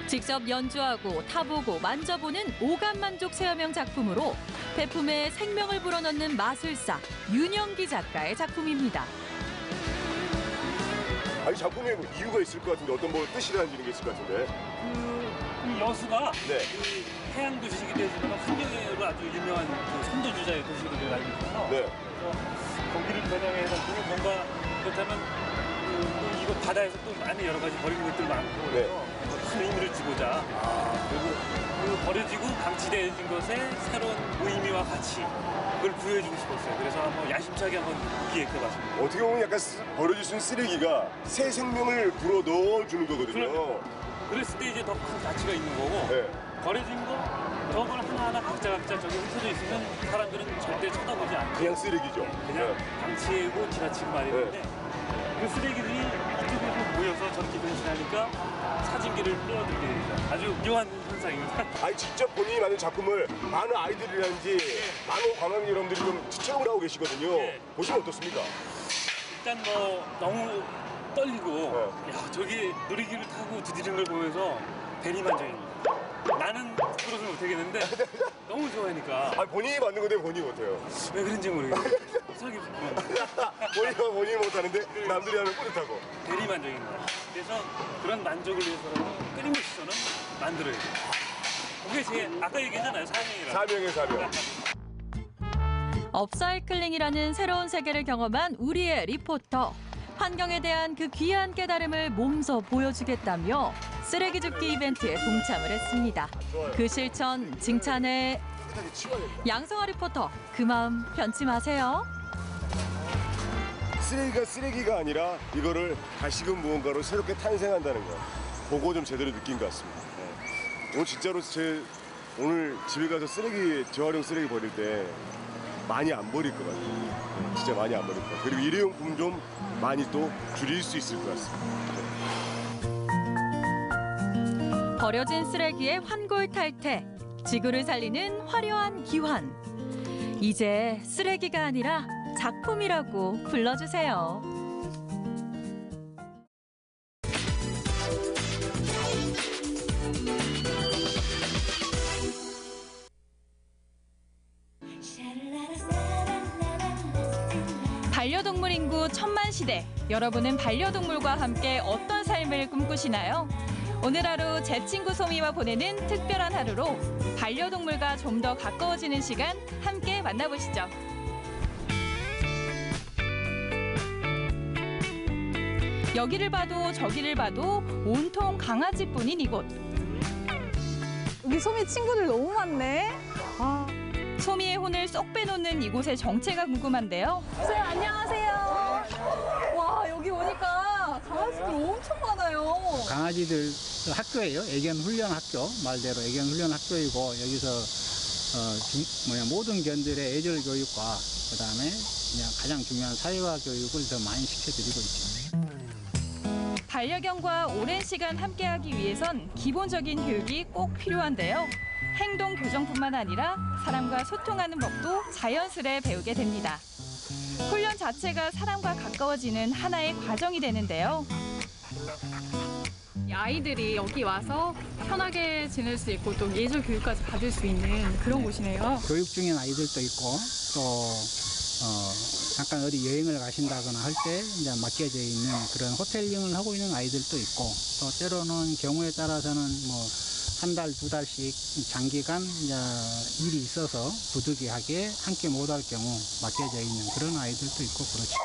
직접 연주하고 타보고 만져보는 오감만족 체험형 작품으로 배품에 생명을 불어넣는 마술사 윤영기 작가의 작품입니다. 아니 작품에 뭐 이유가 있을 것 같은데 어떤 뭐 뜻이라는 게 있을 것 같은데. 이 여수가 네. 해양 도시이기도 해서 환경으로 아주 유명한 그 선도주자의 도시로 내가 알고 있어서 네. 그래서 거기를 겨냥해서 뭔가 그렇다면 또 이거 바다에서 또 많은 여러 가지 버리는 것들 많고 그래서 큰 의미를 주고자 그리고 그 버려지고 방치되어진 것에 새로운 의미와 가치 그걸 부여해주고 싶었어요. 그래서 한번 야심차게 한번 기획해봤습니다. 어떻게 보면 약간 버려질 수 있는 쓰레기가 새 생명을 불어 넣어주는 거거든요. 그랬을 때 이제 더 큰 가치가 있는 거고 네. 버려진 거 저걸 하나하나 각자 저기 흩어져 있으면 사람들은 절대 쳐다보지 않고 그냥 쓰레기죠. 그냥 방치고 지나치고 말이는데 그 쓰레기들이 이쪽에서 모여서 저렇게 변신하니까 사진기를 끌어들게 됩니다. 아주 묘한 현상입니다. 아니 직접 본인이 만든 작품을 많은 아이들이라든지 많은 관광객 여러분들이 좀 시청을 하고 계시거든요. 보시면 어떻습니까? 일단 뭐 너무 떨리고 야 저기 놀이기를 타고 디디는 걸 보면서 대리만족입니다. 나는 그러지 못하겠는데 너무 좋아하니까. 아니 본인이 만든 건데 본인이 못해요. 왜 그런지 모르겠어요. 이상하게 본인이 못하는데 남들이 하면 뿌듯하고. 대리만족입니다. 그래서 그런 만족을 위해서라도 끊임없이 저는 만들어야 돼요. 그게 제 아까 얘기했잖아요. 사명. 업사이클링이라는 새로운 세계를 경험한 우리의 리포터. 환경에 대한 그 귀한 깨달음을 몸소 보여주겠다며 쓰레기 줍기 이벤트에 동참을 했습니다. 그 실천 칭찬해. 양성아 리포터, 그 마음 변치 마세요. 쓰레기가 쓰레기가 아니라 이거를 다시금 무언가로 새롭게 탄생한다는 거. 그거 좀 제대로 느낀 것 같습니다. 오늘 진짜로 오늘 집에 가서 재활용 쓰레기 버릴 때 많이 안 버릴 것 같아요. 진짜 많이 안 버릴 것 같아요. 그리고 일회용품 좀 많이 또 줄일 수 있을 것 같습니다. 버려진 쓰레기의 환골탈태, 지구를 살리는 화려한 기환. 이제 쓰레기가 아니라 작품이라고 불러주세요. 반려동물 인구 1000만 시대. 여러분은 반려동물과 함께 어떤 삶을 꿈꾸시나요? 오늘 하루 제 친구 소미와 보내는 특별한 하루로 반려동물과 좀 더 가까워지는 시간 함께 만나보시죠. 여기를 봐도 저기를 봐도 온통 강아지뿐인 이곳. 여기 소미 친구들 너무 많네. 소미의 혼을 쏙 빼놓는 이곳의 정체가 궁금한데요. 선생님 안녕하세요. 와 여기 오니까 강아지들 엄청 많아요. 강아지들 학교예요. 애견 훈련 학교 말대로 애견 훈련 학교이고 여기서 모든 견들의 애절 교육과 그다음에 그냥 가장 중요한 사회화 교육을 더 많이 시켜드리고 있죠. 반려견과 오랜 시간 함께하기 위해선 기본적인 교육이 꼭 필요한데요. 행동 교정뿐만 아니라 사람과 소통하는 법도 자연스레 배우게 됩니다. 훈련 자체가 사람과 가까워지는 하나의 과정이 되는데요. 아이들이 여기 와서 편하게 지낼 수 있고 또 예절 교육까지 받을 수 있는 그런 곳이네요. 교육 중인 아이들도 있고 또 잠깐 어디 여행을 가신다거나 할 때 이제 맡겨져 있는 그런 호텔링을 하고 있는 아이들도 있고 또 때로는 경우에 따라서는 뭐 한 달, 두 달씩 장기간 이제 일이 있어서 부득이하게 함께 못 할 경우 맡겨져 있는 그런 아이들도 있고 그렇죠.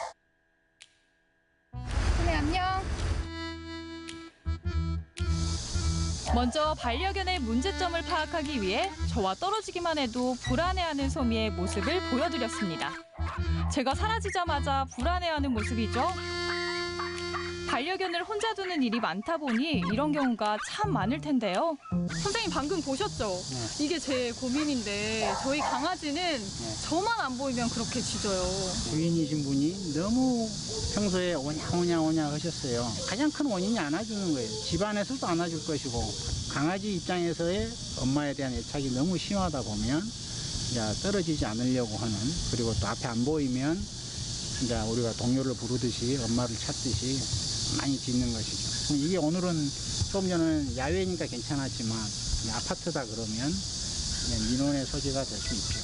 소미 안녕. 먼저 반려견의 문제점을 파악하기 위해 저와 떨어지기만 해도 불안해하는 소미의 모습을 보여드렸습니다. 제가 사라지자마자 불안해하는 모습이죠. 반려견을 혼자 두는 일이 많다 보니 이런 경우가 참 많을 텐데요. 선생님 방금 보셨죠? 네. 이게 제 고민인데 저희 강아지는 저만 안 보이면 그렇게 짖어요. 주인이신 분이 너무 평소에 오냐 하셨어요. 가장 큰 원인이 안아주는 거예요. 집안에서도 안아줄 것이고 강아지 입장에서의 엄마에 대한 애착이 너무 심하다 보면 이제 떨어지지 않으려고 하는, 그리고 또 앞에 안 보이면 이제 우리가 동료를 부르듯이 엄마를 찾듯이 많이 짖는 것이죠. 이게 오늘은 조금 전에는 야외니까 괜찮았지만 아파트다 그러면 민원의 소지가 될 수 있죠.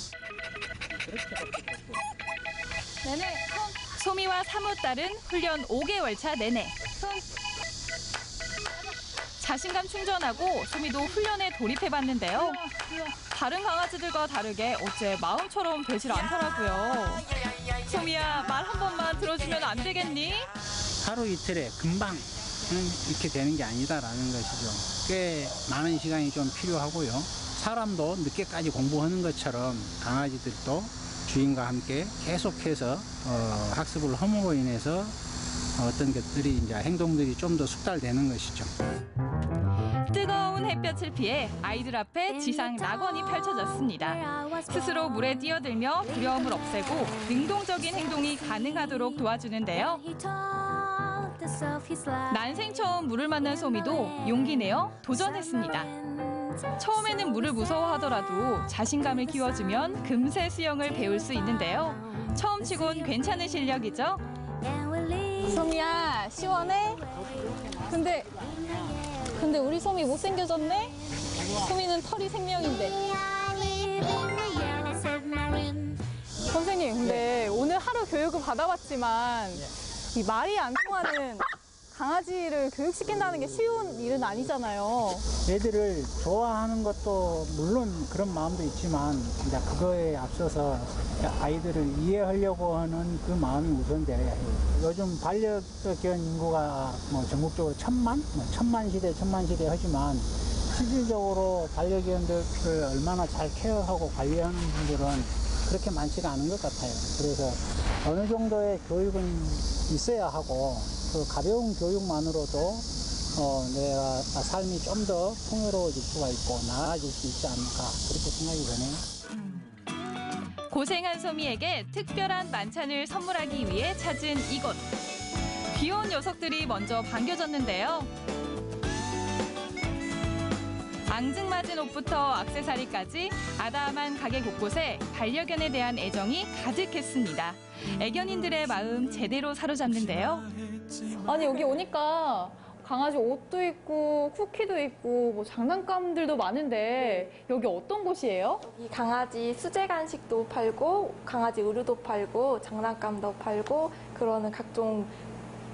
네네. 소미와 사뭇 딸은 훈련 5개월 차 내내. 자신감 충전하고 소미도 훈련에 돌입해봤는데요. 다른 강아지들과 다르게 어째 마음처럼 되질 않더라고요. 소미야, 말 한 번만 들어주면 안 되겠니? 하루 이틀에 금방 이렇게 되는 게 아니다라는 것이죠. 꽤 많은 시간이 좀 필요하고요. 사람도 늦게까지 공부하는 것처럼 강아지들도 주인과 함께 계속해서 학습을 함으로 인해서 어떤 것들이 이제 행동들이 좀 더 숙달되는 것이죠. 뜨거운 햇볕을 피해 아이들 앞에 지상 낙원이 펼쳐졌습니다. 스스로 물에 뛰어들며 두려움을 없애고 능동적인 행동이 가능하도록 도와주는데요. 난생 처음 물을 만난 소미도 용기 내어 도전했습니다. 처음에는 물을 무서워하더라도 자신감을 키워주면 금세 수영을 배울 수 있는데요. 처음 치곤 괜찮은 실력이죠. 소미야, 시원해? 근데 우리 소미 못생겨졌네? 소미는 털이 생명인데. 선생님, 근데 오늘 하루 교육을 받아봤지만 이 말이 안 통하는 강아지를 교육시킨다는 게 쉬운 일은 아니잖아요. 애들을 좋아하는 것도 물론 그런 마음도 있지만 이제 그거에 앞서서 아이들을 이해하려고 하는 그 마음이 우선돼야 해요. 요즘 반려견 인구가 뭐 전국적으로 천만 시대 하지만 실질적으로 반려견들을 얼마나 잘 케어하고 관리하는 분들은 그렇게 많지가 않은 것 같아요. 그래서 어느 정도의 교육은 있어야 하고 그 가벼운 교육만으로도 내가 삶이 좀 더 풍요로워질 수가 있고 나아질 수 있지 않을까 그렇게 생각이 드네요. 고생한 소미에게 특별한 만찬을 선물하기 위해 찾은 이곳. 귀여운 녀석들이 먼저 반겨졌는데요. 앙증맞은 옷부터 액세서리까지 아담한 가게 곳곳에 반려견에 대한 애정이 가득했습니다. 애견인들의 마음 제대로 사로잡는데요. 아니, 여기 오니까 강아지 옷도 있고 쿠키도 있고 뭐 장난감들도 많은데 여기 어떤 곳이에요? 여기 강아지 수제 간식도 팔고 강아지 의류도 팔고 장난감도 팔고 그러는 각종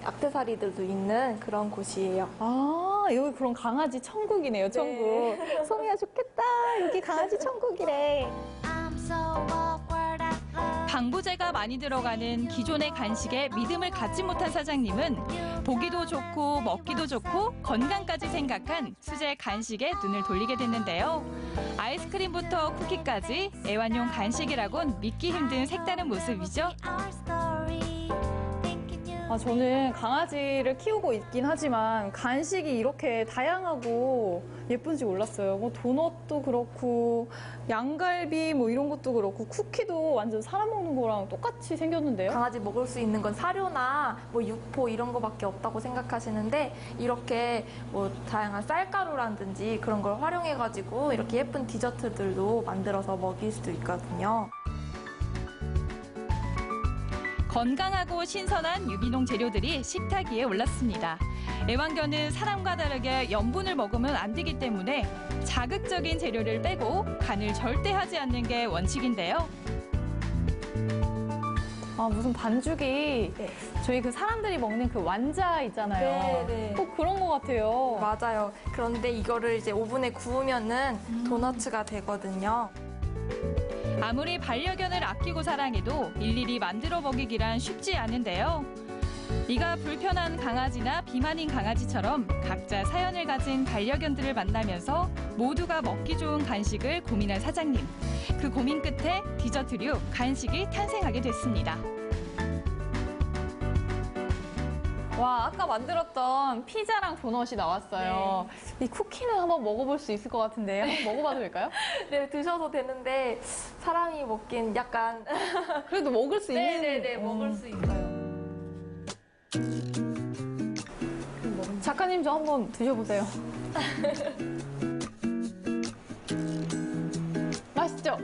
액세서리들도 있는 그런 곳이에요. 아, 여기 그럼 강아지 천국이네요, 천국. 네. 소미야 좋겠다. 여기 강아지 천국이래. 방부제가 많이 들어가는 기존의 간식에 믿음을 갖지 못한 사장님은 보기도 좋고 먹기도 좋고 건강까지 생각한 수제 간식에 눈을 돌리게 됐는데요. 아이스크림부터 쿠키까지 애완용 간식이라곤 믿기 힘든 색다른 모습이죠. 저는 강아지를 키우고 있긴 하지만 간식이 이렇게 다양하고 예쁜지 몰랐어요. 뭐 도넛도 그렇고 양갈비 뭐 이런 것도 그렇고 쿠키도 완전 사람 먹는 거랑 똑같이 생겼는데요. 강아지 먹을 수 있는 건 사료나 뭐 육포 이런 거밖에 없다고 생각하시는데 이렇게 뭐 다양한 쌀가루라든지 그런 걸 활용해가지고 이렇게 예쁜 디저트들도 만들어서 먹일 수도 있거든요. 건강하고 신선한 유기농 재료들이 식탁 위에 올랐습니다. 애완견은 사람과 다르게 염분을 먹으면 안 되기 때문에 자극적인 재료를 빼고 간을 절대 하지 않는 게 원칙인데요. 아, 무슨 반죽이 저희 그 사람들이 먹는 그 완자 있잖아요. 네. 꼭 그런 것 같아요. 맞아요. 그런데 이거를 이제 오븐에 구우면은 도너츠가 되거든요. 아무리 반려견을 아끼고 사랑해도 일일이 만들어 먹이기란 쉽지 않은데요. 이가 불편한 강아지나 비만인 강아지처럼 각자 사연을 가진 반려견들을 만나면서 모두가 먹기 좋은 간식을 고민할 사장님. 그 고민 끝에 디저트류 간식이 탄생하게 됐습니다. 와, 아까 만들었던 피자랑 도넛이 나왔어요. 이 쿠키는 한번 먹어볼 수 있을 것 같은데요. 한번 먹어봐도 될까요? 네, 드셔도 되는데 사람이 먹긴 약간 그래도 먹을 수 있는. 네네네, 먹을 수 있어요. 작가님 저 한번 드셔보세요. 맛있죠?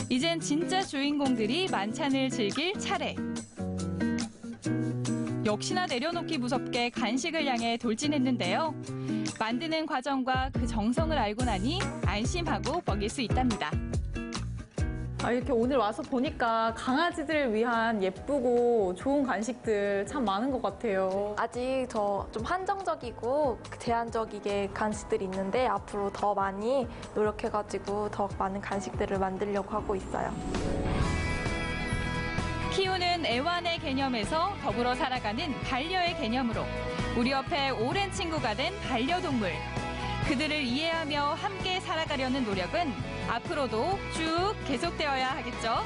이젠 진짜 주인공들이 만찬을 즐길 차례. 역시나 내려놓기 무섭게 간식을 향해 돌진했는데요. 만드는 과정과 그 정성을 알고 나니 안심하고 먹일 수 있답니다. 아, 이렇게 오늘 와서 보니까 강아지들을 위한 예쁘고 좋은 간식들 참 많은 것 같아요. 아직 더 좀 한정적이고 제한적이게 간식들이 있는데 앞으로 더 많이 노력해가지고 더 많은 간식들을 만들려고 하고 있어요. 키우는 애완의 개념에서 더불어 살아가는 반려의 개념으로 우리 옆에 오랜 친구가 된 반려동물. 그들을 이해하며 함께 살아가려는 노력은 앞으로도 쭉 계속되어야 하겠죠.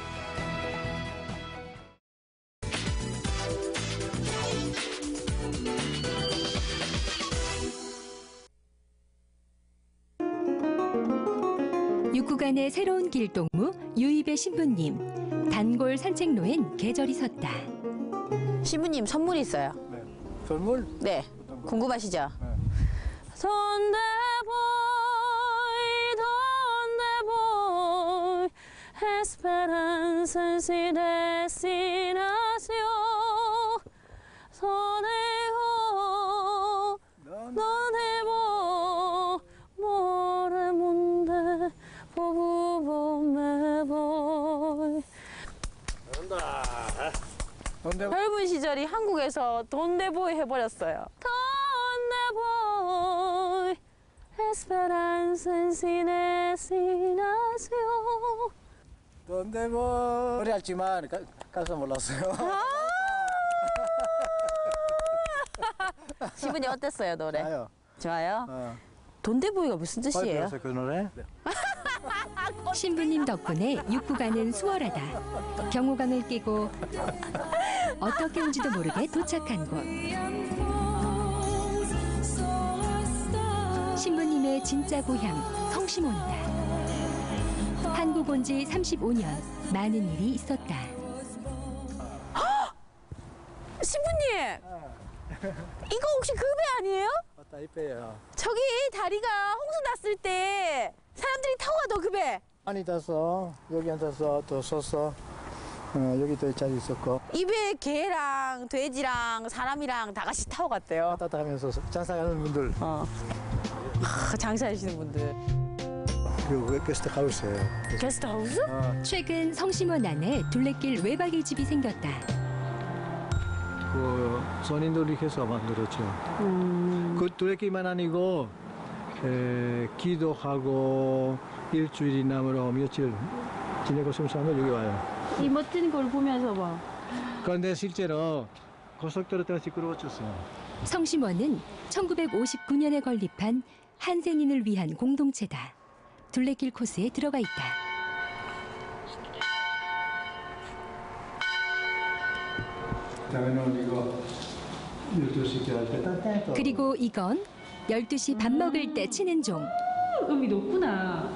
육구간의 새로운 길동무 유입의 신부님. 단골 산책로엔 계절이 섰다. 신부님 선물 있어요. 네. 선물? 네. 궁금하시죠? 네. Donde voy, esperanza en sin destinación. Sonejo, donde voy, more munde, povo me voy. 잘한다. 젊은 시절이 한국에서 돈데보이 해버렸어요. 돈데보이, esperanza en sin destinación. donde voy. 노래 알지만 가사 몰랐어요. 신부님 어땠어요, 노래? 좋아요. 좋아요? 돈데보이가 무슨 뜻이에요? 그 노래? 네. 신부님 덕분에 육구간은 수월하다. 경호강을 끼고 어떻게 온지도 모르게 도착한 곳. 신부님의 진짜 고향 성심원이다. 한국 온 지 35년 많은 일이 있었다. 신부님! 이거 혹시 그 배 아니에요? 맞다, 이 배요. 저기 다리가 홍수 났을 때 사람들이 타고 가던 그 배. 많이 타서 여기 앉아서 또 서서 여기 또 자리 있었고. 이 배에 개랑 돼지랑 사람이랑 다 같이 타고 갔대요. 따뜻하면서 장사하는 분들. 장사하시는 분들. 그리고 게스트하우스예요. 게스트하우스? 최근 성심원 안에 둘레길 외박의 집이 생겼다. 그 선인들이 해서 만들었죠. 그 둘레길만 아니고 기도하고 일주일이 남으로 며칠 지내고 숨쉬면 여기 와요. 이 멋진 걸 보면서 봐. 그런데 실제로 고속도로 때문에 시끄러워졌어요. 성심원은 1959년에 건립한 한센인을 위한 공동체다. 둘레길 코스에 들어가 있다. 다음에는 이거 12시 할 때. 그리고 이건 12시 밥 먹을 때 치는 종. 음이 높구나.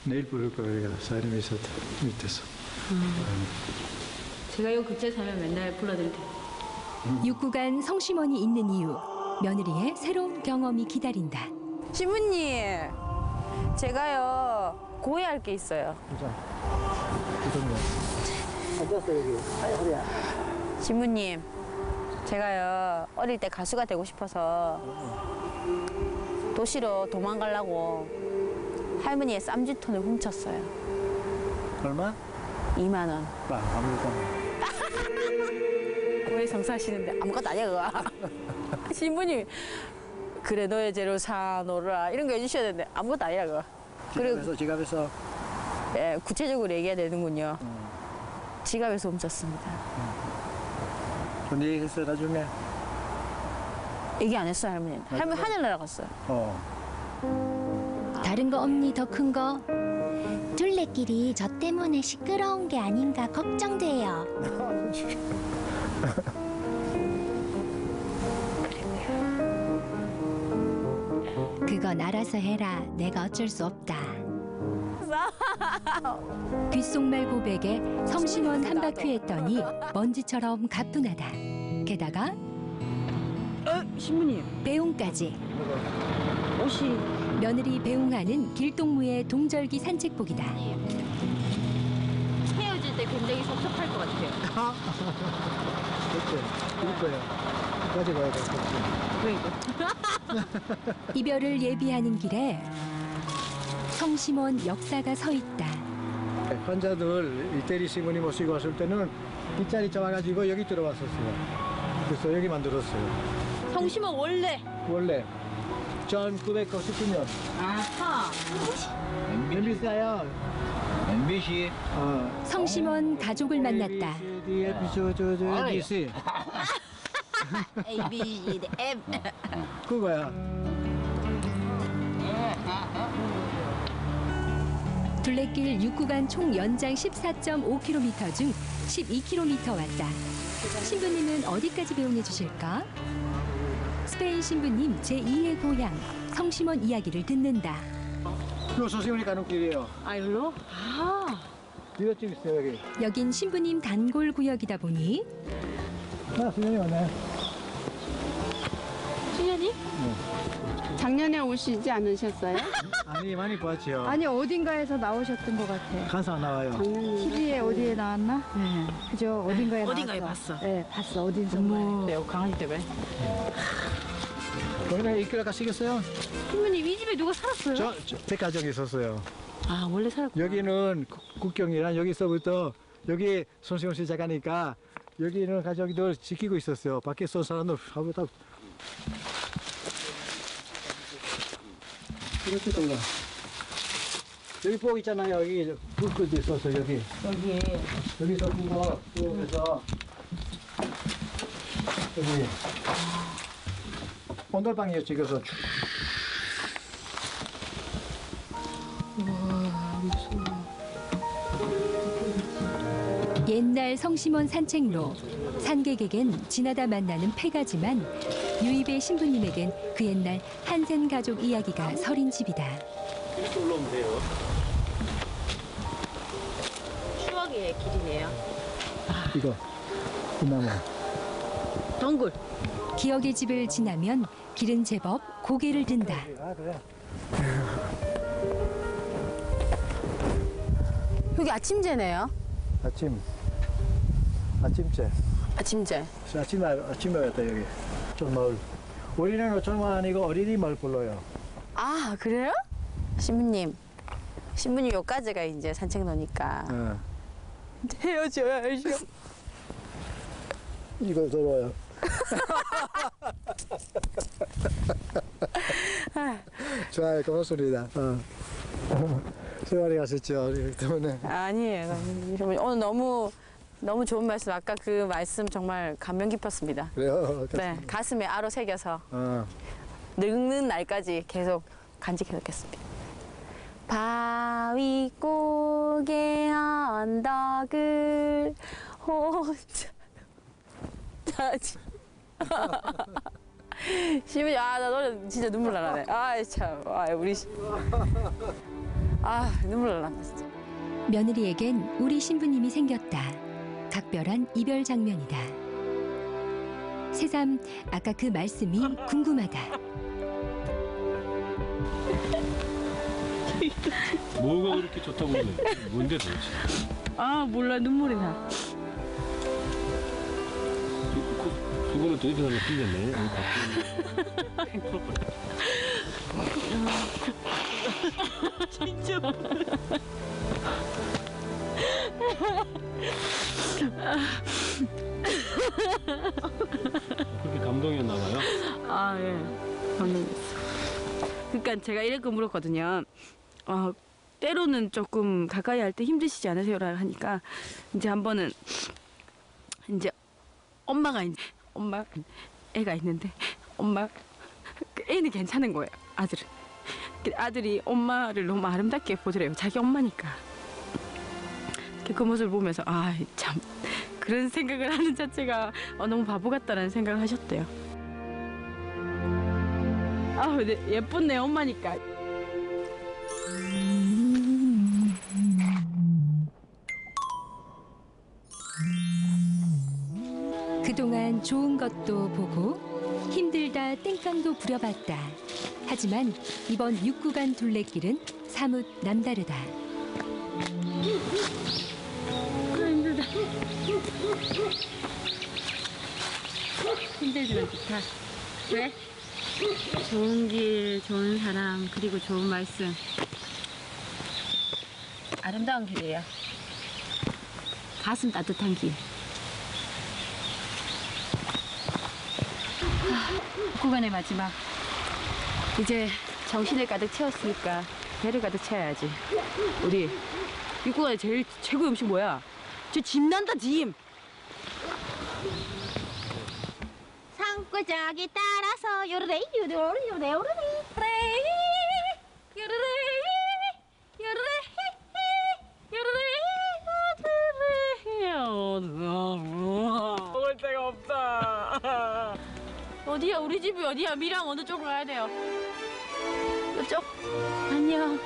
내일 부를 거예요. 사람이 있었다 밑에서. 제가 이거 급제 사면 맨날 불러드릴 테니까. 육구간 성심원이 있는 이유, 며느리의 새로운 경험이 기다린다. 신부님, 제가요 고해할 게 있어요. 앉았어 여기. 아이 허리야. 신부님, 제가요 어릴 때 가수가 되고 싶어서 도시로 도망가려고 할머니의 쌈짓돈을 훔쳤어요. 얼마? 2만 원. 아무것도. 고해 성사하시는데 아무것도 아니야 그거. 신부님, 그래 너의 죄로 사노라 이런 거 해주셔야 되는데 아무것도 아니야 그거. 지갑에서 지갑에서. 예, 구체적으로 얘기해야 되는군요. 지갑에서 훔쳤습니다. 돈 얘기했어 나중에. 얘기 안 했어요 할머니. 할머니 하늘 날아갔어요. 다른 거 없니 더 큰 거? 둘레길이 저 때문에 시끄러운 게 아닌가 걱정돼요. 그건 알아서 해라. 내가 어쩔 수 없다. 귓속말 고백에 성심원 한 바퀴 했더니 먼지처럼 가뿐하다. 게다가 신부님 배웅까지. 옷이 며느리 배웅하는 길동무의 동절기 산책복이다. 헤어질 때 굉장히 섭섭할 것 같아요. 그렇지. 그럴 거야. 가져가야 돼. 이별을 예비하는 길에 성심원 역사가 서 있다. 환자들 일대리 신부님 모시고 왔을 때는 뒷자리 잡아가지고 여기 들어왔었어요. 그래서 여기 만들었어요. 성심원 원래 1999년. 아하. MBC요. MBC. 성심원 가족을 만났다. ABC. A, B, C, D, M. 그거야. 둘레길 6구간 총 연장 14.5km 중 12km 왔다. 신부님은 어디까지 배웅해 주실까? 스페인 신부님 제2의 고향 성심원 이야기를 듣는다. 요 성심원이 가는 길이에요. 아 일로? 아. 이것좀 있어요 여기. 여긴 신부님 단골 구역이다 보니 수년이 오네. 수년이? 네. 작년에 오시지 않으셨어요? 아니 많이 봤죠. 아니 어딘가에서 나오셨던 것 같아. 가서 나와요. TV에 어디에 나왔나? 네. 그죠? 어딘가에 봤어. 네, 봤어. 어딘서. 네, 강아지 때문에. 여기는 이끌어 가시겠어요? 신부님 이 집에 누가 살았어요? 저 백화점에 있었어요. 아 원래 살았고. 여기는 국경이랑 여기서부터 여기 손시원 시작하니까 여기는 가족들 지키고 있었어요. 밖에서 사람들 하고 다 이렇게 돌라. 여기 복 있잖아요. 여기 불꽃도 있었어 여기. 여기서 불고 여기서 여기 온돌방이에요. 찍어서. 옛날 성심원 산책로. 산객에겐 지나다 만나는 폐가지만 유입의 신부님에겐 그 옛날 한센 가족 이야기가 서린 집이다. 이렇게 올라오면 돼요. 추억의 길이네요. 이거 이 나무. 덩굴. 기억의 집을 지나면 길은 제법 고개를 든다. 아 그래. 여기 아침제네요. 아침제. 아침제. 아침에 왔다 여기. 촌마을. 우리는 촌마을 아니고 어린이 마을 불러요. 아 그래요? 신부님 여기까지가 이제 산책로니까. 헤어져야죠. 이거 들어와요. 좋아요, 고맙습니다. 세월이 갔었죠, 이렇기 때문에. 아니에요. 오늘 너무 좋은 말씀. 아까 그 말씀 정말 감명 깊었습니다. 그래요? 네, 가슴에 아로 새겨서 늙는 날까지 계속 간직해놓겠습니다. 바위 고개 언덕을 혼자 타지. 시부님, 나 노래 진짜 눈물 나네. 참, 우리 눈물 나네 진짜. 며느리에겐 우리 신부님이 생겼다. 각별한 이별 장면이다. 새삼 아까 그 말씀이 궁금하다. 뭐가 그렇게 좋다고 그래? 뭔데 도대체? 아 몰라 눈물이 나. 그거는 또 이렇게 하면 틀렸네. 진짜. 그렇게 감동이었나 봐요? 아 예. 감동했어. 그러니까 제가 이렇게 물었거든요. 때로는 조금 가까이 할 때 힘드시지 않으세요라고 하니까 이제 한 번은 이제 엄마 애가 있는데 애는 괜찮은 거예요. 아들이 엄마를 너무 아름답게 보더래요. 자기 엄마니까. 그 모습을 보면서 참 그런 생각을 하는 자체가 너무 바보 같다라는 생각을 하셨대요. 근데 예쁜 내 엄마니까. 그동안 좋은 것도 보고 힘들다 땡깡도 부려봤다. 하지만 이번 6구간 둘레길은 사뭇 남다르다. 힘들다. 힘들지만 좋다. 왜? 좋은 길, 좋은 사람, 그리고 좋은 말씀. 아름다운 길이에요. 가슴 따뜻한 길. 구간의 마지막. 이제 정신을 가득 채웠으니까 배를 가득 채워야지. 우리 이 구간의 제일 최고 음식 뭐야? 짐 난다, 짐. 산골짜기 따라서 요르레 요르레 요르레 요르레 요르레 요르레 먹을 데가 없다. 어디야? 우리 집이 어디야? 미랑 어느 쪽으로 가야 돼요? 이쪽? 안녕.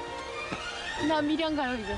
나 미랑 가요 이제.